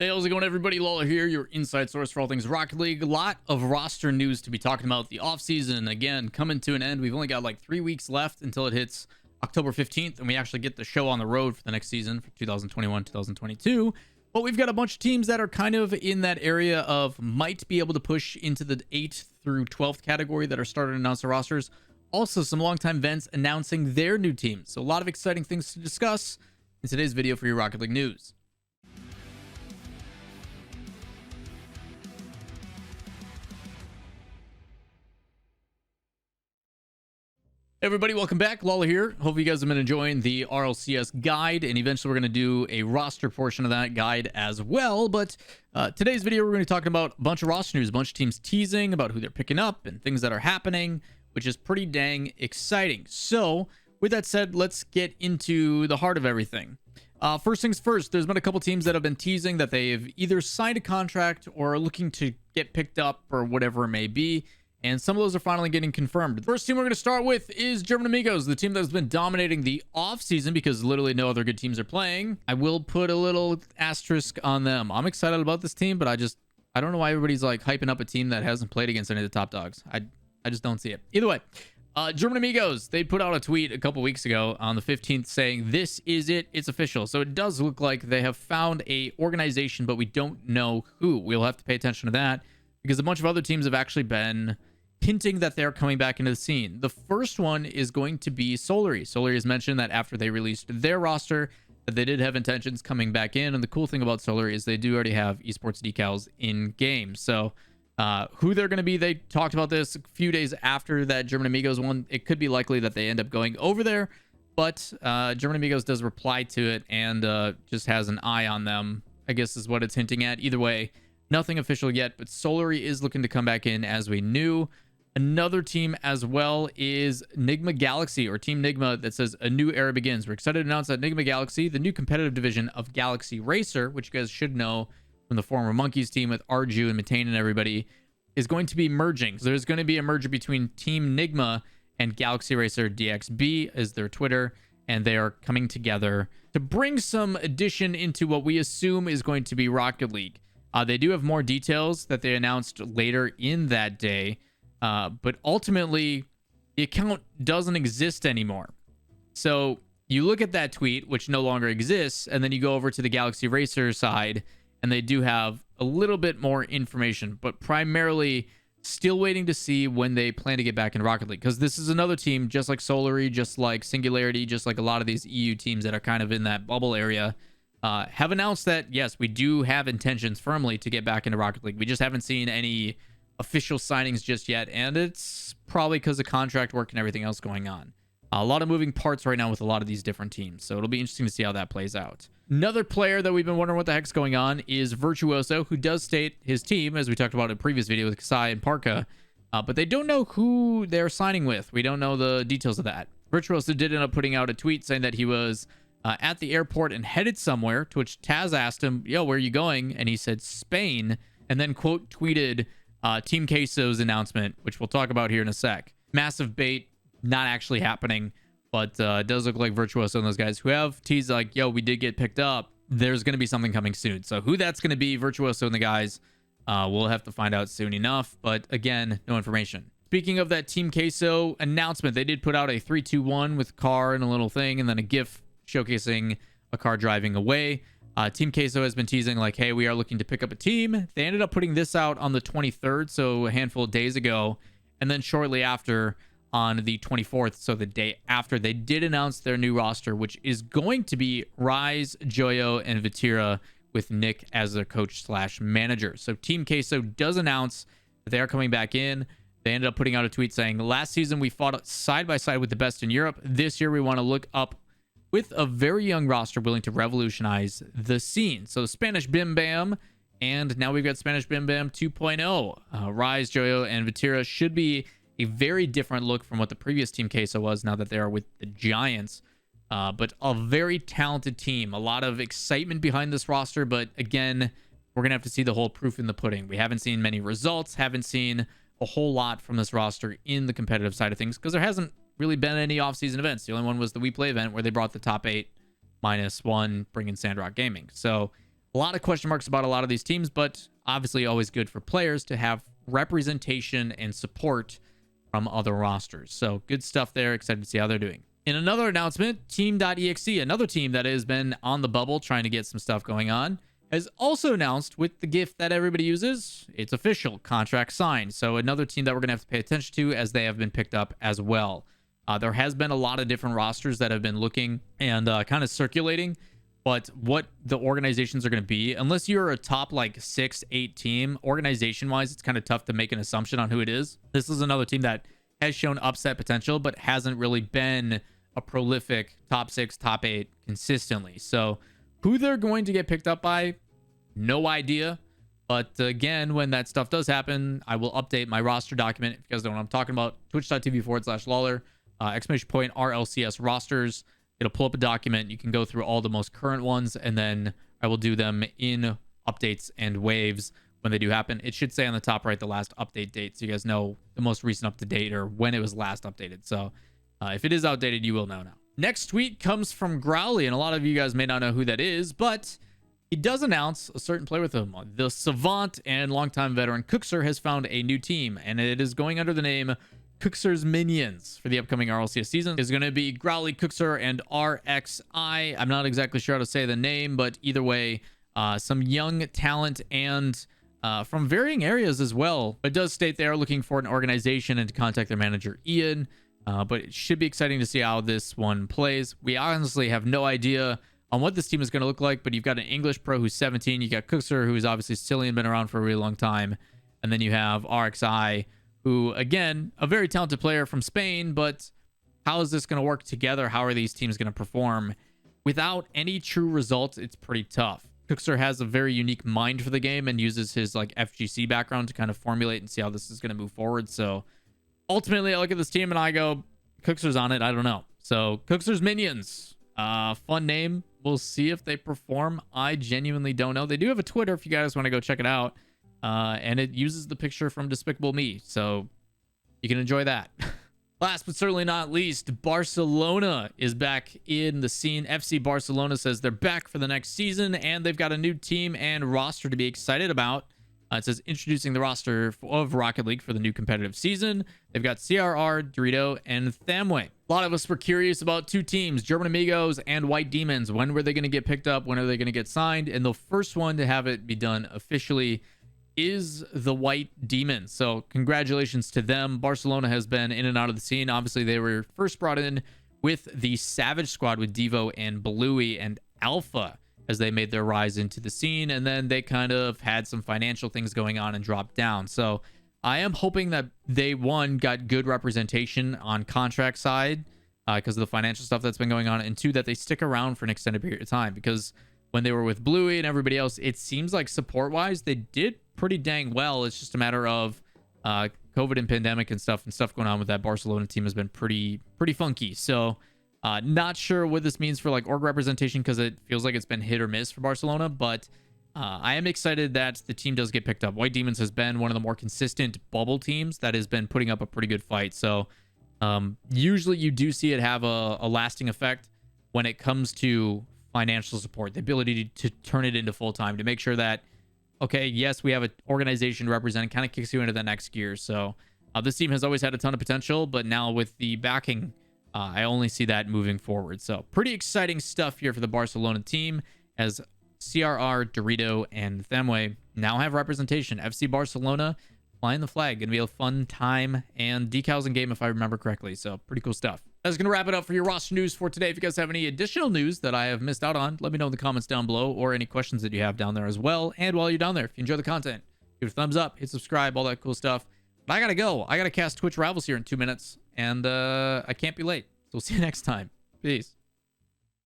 Hey, how's it going, everybody? Lawler here, your inside source for all things Rocket League. A lot of roster news to be talking about. The offseason, again, coming to an end. We've only got like 3 weeks left until it hits October 15th, and we actually get the show on the road for the next season for 2021-2022. But we've got a bunch of teams that are kind of in that area of might be able to push into the 8th through 12th category that are starting to announce their rosters. Also, some longtime vets announcing their new teams. So a lot of exciting things to discuss in today's video for your Rocket League news. Everybody, welcome back. Lawler here. Hope you guys have been enjoying the RLCS guide, and eventually we're going to do a roster portion of that guide as well. But today's video, we're going to be talking about a bunch of roster news, a bunch of teams teasing about who they're picking up and things that are happening, which is pretty dang exciting. So with that said, let's get into the heart of everything. First things first, there's been a couple teams that have been teasing that they've either signed a contract or are looking to get picked up or whatever it may be. And some of those are finally getting confirmed. The first team we're going to start with is German Amigos, the team that has been dominating the offseason because literally no other good teams are playing. I will put a little asterisk on them. I'm excited about this team, but I don't know why everybody's like hyping up a team that hasn't played against any of the top dogs. I just don't see it. Either way, German Amigos, they put out a tweet a couple weeks ago on the 15th saying, "This is it. It's official." So it does look like they have found a organization, but we don't know who. We'll have to pay attention to that because a bunch of other teams have actually been hinting that they're coming back into the scene. The first one is going to be Solary. Solary has mentioned that after they released their roster, that they did have intentions coming back in. And the cool thing about Solary is they do already have esports decals in game. So who they're going to be, they talked about this a few days after that German Amigos one. It could be likely that they end up going over there, but German Amigos does reply to it and just has an eye on them, I guess is what it's hinting at. Either way, nothing official yet, but Solary is looking to come back in as we knew. Another team as well is Nigma Galaxy, or Team Nigma, that says a new era begins. We're excited to announce that Nigma Galaxy, the new competitive division of Galaxy Racer, which you guys should know from the former Monkeys team with Arju and Matane and everybody, is going to be merging. So there's going to be a merger between Team Nigma and Galaxy Racer. DXB is their Twitter, and they are coming together to bring some addition into what we assume is going to be Rocket League. They do have more details that they announced later in that day. But ultimately, the account doesn't exist anymore. So you look at that tweet, which no longer exists, and then you go over to the Galaxy Racer side, and they do have a little bit more information, but primarily still waiting to see when they plan to get back in Rocket League. Because this is another team, just like Solary, just like Singularity, just like a lot of these EU teams that are kind of in that bubble area, have announced that, yes, we do have intentions firmly to get back into Rocket League. We just haven't seen any official signings just yet, and it's probably because of contract work and everything else going on. A lot of moving parts right now with a lot of these different teams, so it'll be interesting to see how that plays out. Another player that we've been wondering what the heck's going on is Virtuoso, who does state his team, as we talked about in a previous video with Kasai and Parka, but they don't know who they're signing with. We don't know the details of that. Virtuoso did end up putting out a tweet saying that he was at the airport and headed somewhere, to which Taz asked him, "Yo, where are you going?" And he said Spain, and then quote tweeted Team Queso's announcement, which we'll talk about here in a sec. Massive bait, not actually happening, but it does look like Virtuoso and those guys who have teased like, yo, we did get picked up. There's going to be something coming soon. So who that's going to be, Virtuoso and the guys, we'll have to find out soon enough. But again, no information. Speaking of that Team Queso announcement, they did put out a 3-2-1 with car and a little thing, and then a GIF showcasing a car driving away. Team Queso has been teasing like, hey, we are looking to pick up a team. They ended up putting this out on the 23rd, so a handful of days ago. And then shortly after, on the 24th, so the day after, they did announce their new roster, which is going to be Rise, Joyo, and Vatira, with Nick as their coach / manager. So Team Queso does announce that they are coming back in. They ended up putting out a tweet saying, last season we fought side by side with the best in Europe. This year we want to look up with a very young roster willing to revolutionize the scene. So Spanish Bim Bam, and now we've got Spanish Bim Bam 2.0. Rise, Joyo, and Vatira should be a very different look from what the previous Team Queso was now that they are with the Giants. But a very talented team. A lot of excitement behind this roster, but again, we're going to have to see the whole proof in the pudding. We haven't seen many results, haven't seen a whole lot from this roster in the competitive side of things because there hasn't really been any off-season events. The only one was the We Play event where they brought the top 8 -1, bringing Sandrock Gaming. So A lot of question marks about a lot of these teams, but obviously always good for players to have representation and support from other rosters. So good stuff there. Excited to see how they're doing. In another announcement, Team.exe, another team that has been on the bubble trying to get some stuff going on, has also announced with the gift that everybody uses, it's official, contract signed. So another team that we're going to have to pay attention to as they have been picked up as well. There has been a lot of different rosters that have been looking and kind of circulating, but what the organizations are going to be, unless you're a top like 6-8 team, organization-wise, it's kind of tough to make an assumption on who it is. This is another team that has shown upset potential, but hasn't really been a prolific top 6, top 8 consistently. So who they're going to get picked up by, no idea. But again, when that stuff does happen, I will update my roster document. If you guys know what I'm talking about, twitch.tv/Lawler, !point RLCS rosters. It'll pull up a document. You can go through all the most current ones, and then I will do them in updates and waves when they do happen. It should say on the top right the last update date, so you guys know the most recent up to date or when it was last updated. So if it is outdated, you will know now. Next tweet comes from Growly, and a lot of you guys may not know who that is, but he does announce a certain player with him. The savant and longtime veteran Kuxir has found a new team, and it is going under the name Kuxir's Minions for the upcoming RLCS season. Is going to be Growly, Kuxir, and RXI. I'm not exactly sure how to say the name, but either way, some young talent and from varying areas as well. It does state they are looking for an organization and to contact their manager, Ian. But it should be exciting to see how this one plays. We honestly have no idea on what this team is going to look like, but you've got an English pro who's 17. You got Kuxir, who's obviously Sicilian, been around for a really long time. And then you have RXI, who, again, a very talented player from Spain, but how is this going to work together? How are these teams going to perform? Without any true results, it's pretty tough. Kuxir has a very unique mind for the game and uses his like FGC background to kind of formulate and see how this is going to move forward. So ultimately, I look at this team and I go, Kuxir's on it. I don't know. So Kuxir's Minions, fun name. We'll see if they perform. I genuinely don't know. They do have a Twitter if you guys want to go check it out. And it uses the picture from Despicable Me, so you can enjoy that. Last but certainly not least, Barcelona is back in the scene. FC Barcelona says they're back for the next season, and they've got a new team and roster to be excited about. It says introducing the roster of Rocket League for the new competitive season. They've got CRR, Dorito, and Thamway. A lot of us were curious about two teams, German Amigos and White Demons. When were they going to get picked up? When are they going to get signed? And the first one to have it be done officially is the White Demons. So congratulations to them. Barcelona has been in and out of the scene. Obviously, they were first brought in with the Savage Squad with Devo and Bluey and Alpha as they made their rise into the scene, and then they kind of had some financial things going on and dropped down. So I am hoping that they, one, got good representation on contract side because of the financial stuff that's been going on, and two, that they stick around for an extended period of time, because when they were with Bluey and everybody else, it seems like support-wise, they did pretty dang well. It's just a matter of COVID and pandemic and stuff going on with that Barcelona team has been pretty funky. So not sure what this means for like org representation, because it feels like it's been hit or miss for Barcelona, but I am excited that the team does get picked up. White Demons has been one of the more consistent bubble teams that has been putting up a pretty good fight. So usually you do see it have a lasting effect when it comes to financial support, the ability to turn it into full-time, to make sure that, okay, yes, we have an organization representing, kind of kicks you into the next gear. So this team has always had a ton of potential, but now with the backing, I only see that moving forward. So pretty exciting stuff here for the Barcelona team, as CRR, Dorito, and Thamway now have representation. FC Barcelona flying the flag. Going to be a fun time, and decals in game if I remember correctly. So pretty cool stuff. That's going to wrap it up for your roster news for today. If you guys have any additional news that I have missed out on, let me know in the comments down below, or any questions that you have down there as well. And while you're down there, if you enjoy the content, give it a thumbs up, hit subscribe, all that cool stuff. But I got to go. I got to cast Twitch Rivals here in 2 minutes, and I can't be late. So we'll see you next time. Peace.